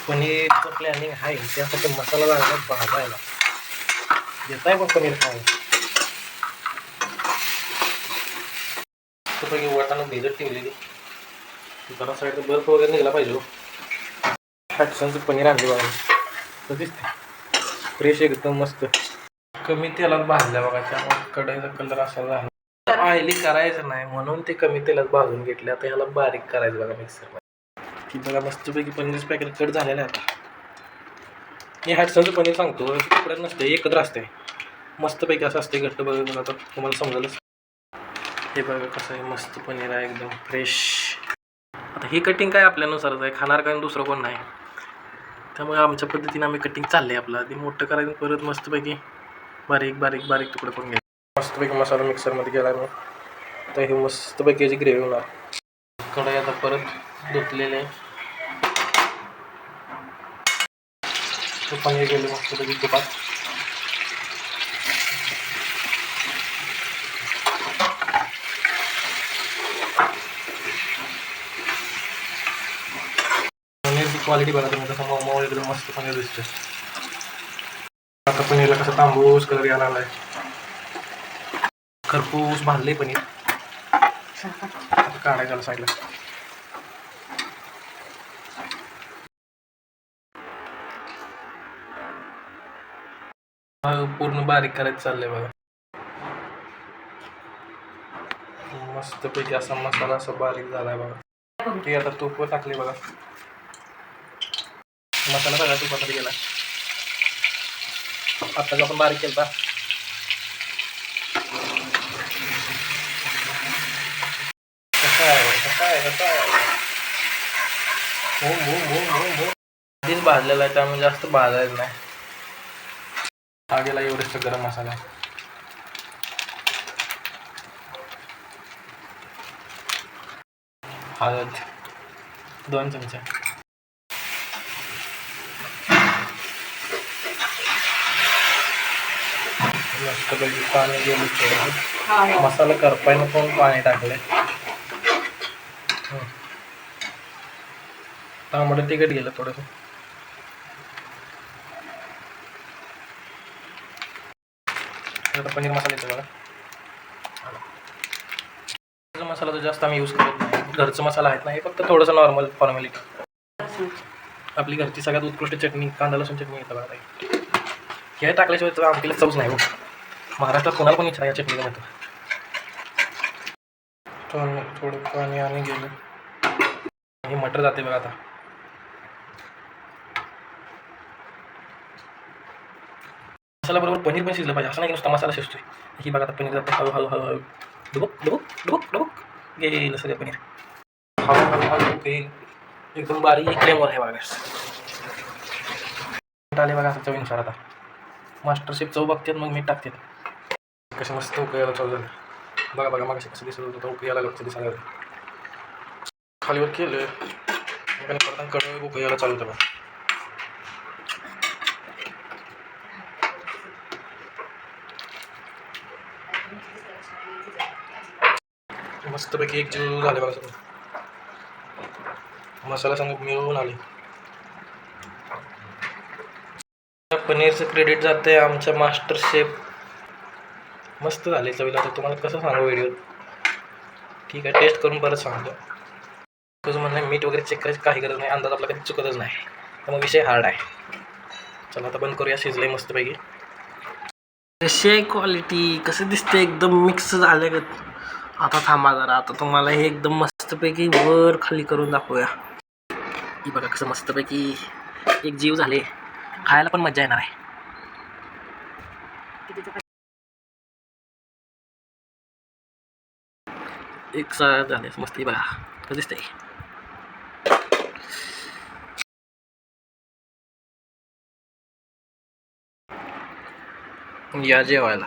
पनीरचं planning आहे, त्यासाठी मसाला लागला भाजायला. येत आहे पण पनीर खायला. पैकी वाटाणा भिजत ठेवलेली, जरा साईड बर्फ वगैरे निघाला पाहिजे. हॅटसनचं पनीर आणले बघा, तर दिसते फ्रेश एकदम मस्त. कमी तेलात भाजल्या बघा, त्यामुळे कढईचा कलर असा झाला. ऑइली करायचं नाही म्हणून ते कमी तेलात भाजून घेतले. आता ह्याला बारीक करायचं बघा मिक्सरमध्ये. की बघा मस्तपैकी पनीरचं पॅकेट कट झालेलं आहे. आता मी हॅटसनचं पनीर सांगतो, तुकड्यात नसते, एकत्र असते. मस्तपैकी असं असते घट्ट. बघा बघा आता तुम्हाला समजेलच. हे बघा कसं आहे, मस्त पनीर आहे एकदम फ्रेश. आता ही कटिंग काय आपल्यानुसारच आहे, खाणार काय दुसरं कोण नाही. त्यामुळे आमच्या पद्धतीने आम्ही कटिंग चालले. आपलं आधी मोठं करायचं, परत मस्तपैकी बारीक बारीक बारीक तुकडे करून घ्यायचे. मस्तपैकी मसाला मिक्सरमध्ये गेला मग तर हे मस्तपैकी याची ग्रेव्ही होणार. कढई आता परत धुतलेले पनीर गेले मस्तपैकी तुपात. पनीरची क्वालिटी बघा तुम्ही, कसं मऊ एकदम मस्त पनीर दिसते. आता पनीरला कसं तांबूस कलर यायला आलाय, खरपूस भाजले पनीर. आता काढायचं साईडला. पूर्ण बारीक करायचं चाललंय बघा. मस्तपैकी असा मसाला असा बारीक झालाय बघा. ते आता तूप टाकले बघा, मसाला सगळा तुपात गेला. आता आपण बारीक केला आधीच भाजलेला आहे, त्यामुळे जास्त भाजायचं नाही. हा गेला एवढेच गरम मसाला. हळद 2 चमचे. मस्तपैकी पाणी गेलं थोडं, मसाला करपायला पण पाणी टाकले. तांबडं तिखट गेलं थोडंसं. आता पनीर मसाला येतो बघा. मसाला तर जास्त आम्ही यूज करत नाही, घरचा मसाला आहेत ना, हे फक्त थोडंसं नॉर्मल फॉर्मॅलिटी. आपली घरची सगळ्यात उत्कृष्ट चटणी कांदा लसूण चटणी येतं बघा. हे टाकल्याशिवाय तर आमटीला चवच नाही हो. महाराष्ट्रात कोणाला पण विचारा या चटणीला म्हणतो. थोडं पाणी आणि गेलं, हे मटर जाते बघा. आता मसाला बरोबर पनीर पण शिजलं पाहिजे, असं नाही की नुसता मसाला शिजतोय. ही बघा आता पनीर जातं हळूहळू हळूहळू डुबुक डुबुक डुबुक डुबुक गेलं सगळं पनीर. हळूहळू एकदम बारीक फ्लेमवर आहे बघा. आले बघा आता चवीनुसार. आता मास्टर शेफ चव बघतात, मग मीठ टाकते. कसं मस्त उकळायला चालू झालं बघा. बघा मग कसं दिसत होतं, उकळायला लागतं दिसायला. खालीवर केलं परत कडे उकळायला चालू होतं बघा. मस्तपैकी एक जीव झाले बघा. सगळं मसाला संग मिळून आले. पनीरचं क्रेडिट जाते आमच्या मास्टर शेफ. मस्त झाले चवीला. तर तुम्हाला कसं सांगू व्हिडिओ, ठीक आहे, टेस्ट करून परत सांगतो. तुझं म्हणणं मीठ वगैरे चेक करायची काही गरज नाही, अंदाज आपला कधी चुकतच नाही, त्यामुळे विषय हार्ड आहे. चला आता बंद करूया. शिजलंय मस्तपैकी. कशी आहे क्वालिटी, कसं दिसते, एकदम मिक्स झाले. आता थांबा जरा, आता तुम्हाला हे एकदम मस्तपैकी वर खाली करून दाखवूया. ही बघा कसं मस्तपैकी एक जीव झाले, खायला पण मजा येणार आहे. एक साथ झाले मस्त. बघा कसं दिसतंय. या जेवायला.